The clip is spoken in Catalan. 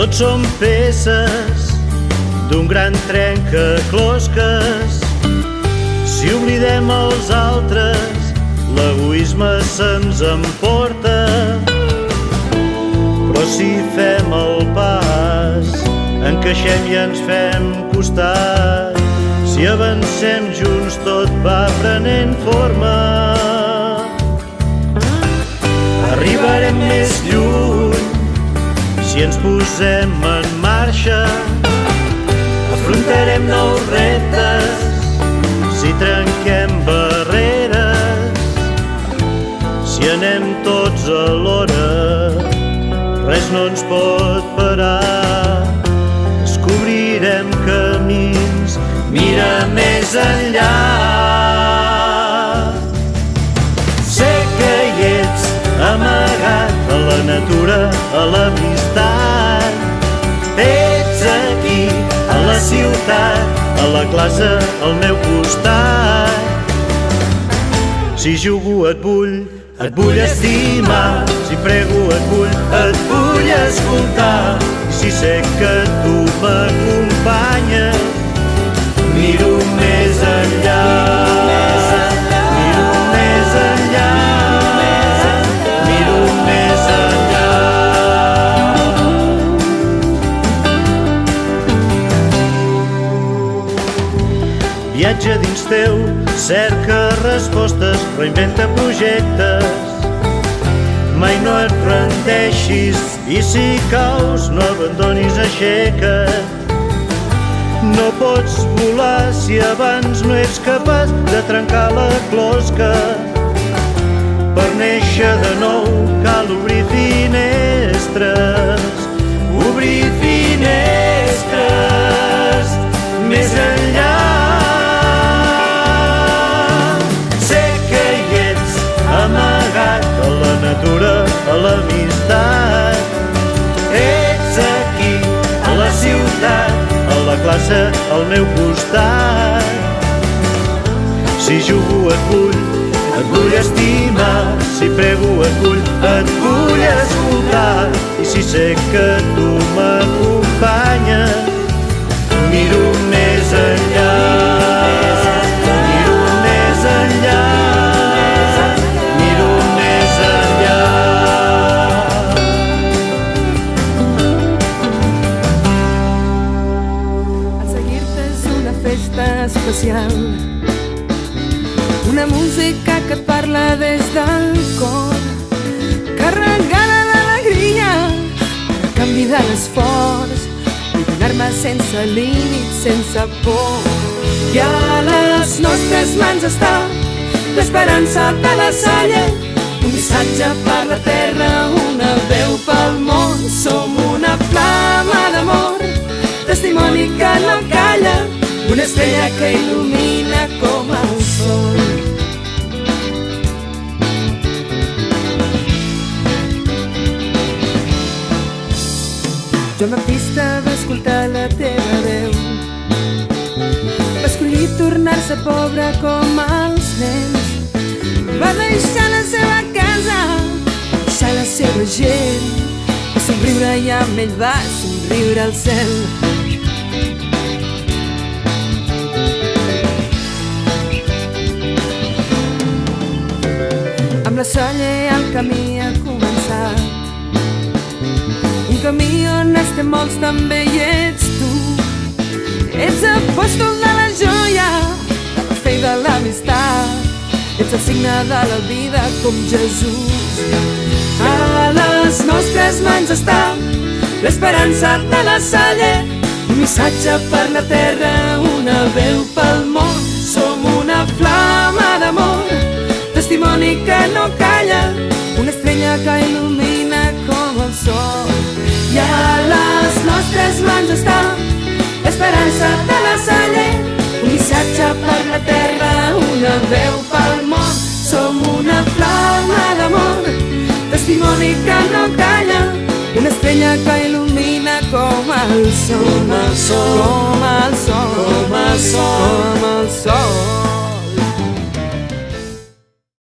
Tots som peces d'un gran trencaclosques. Si oblidem els altres, l'egoisme se'ns emporta. Però si fem el pas, encaixem i ens fem costat. Si avancem junts tot va prenent forma. Arribarem més lluny si ens posem en marxa. Afrontarem nous reptes si trenquem barreres. Si anem tots alhora, res no ens pot parar. Descobrirem camins, mira més enllà. Sé que hi ets amagat a la natura, a l'amistat. Ets aquí, a la ciutat, a la classe, al meu costat. Si jugo et vull estimar. Si prego et vull escoltar. I si sé que tu m'acompanyes, miro més enllà. Miro més enllà. Miro més enllà. Viatja dins teu, cerca respostes, reinventa projectes. Mai no et rendeixis i si caus no abandonis, aixeca't. No pots volar si abans no ets capaç de trencar la closca. Per néixer de nou cal obrir finestres. Obrir finestres més enllà. Amagat a la natura, a l'amistat. Ets aquí, a la ciutat, a la classe, al meu costat. Si jugo et vull estimar. Si prego et vull escoltar. I si sé que tu m'acompanyes, miro més enllà. Miro més enllà. Especial, una música que et parla des del cor, carregada d'alegria per a canvi de l'esforç i donar-me sense límits, sense por. I a les nostres mans està l'esperança de la Salle, un missatge per la terra, una veu pel món. Som una flama d'amor, testimoni que no calla, una estrella que il·lumina com el sol. Jo m'apista d'escoltar la teva veu. Va escollir tornar-se pobre com els nens. Va deixar la seva casa, va deixar la seva gent. Va somriure i amb ell va somriure al cel. Amb la Salle el camí ha començat, un camí on estem molts, també hi ets tu. Ets apòstol de la joia, de la fe i de l'amistat. Ets el signe de la vida com Jesús. A les nostres mans està l'esperança de la Salle, un missatge per la terra, una veu pel món. Som una flama d'amor, testimoni que no calla, una estrella que il·lumina com el sol. I a les nostres mans està l'esperança de la Salle, un missatge per la terra, una veu pel món. Som una flama d'amor, testimoni que no calla, una estrella que il·lumina com el sol. Com el sol, com el sol, com el sol.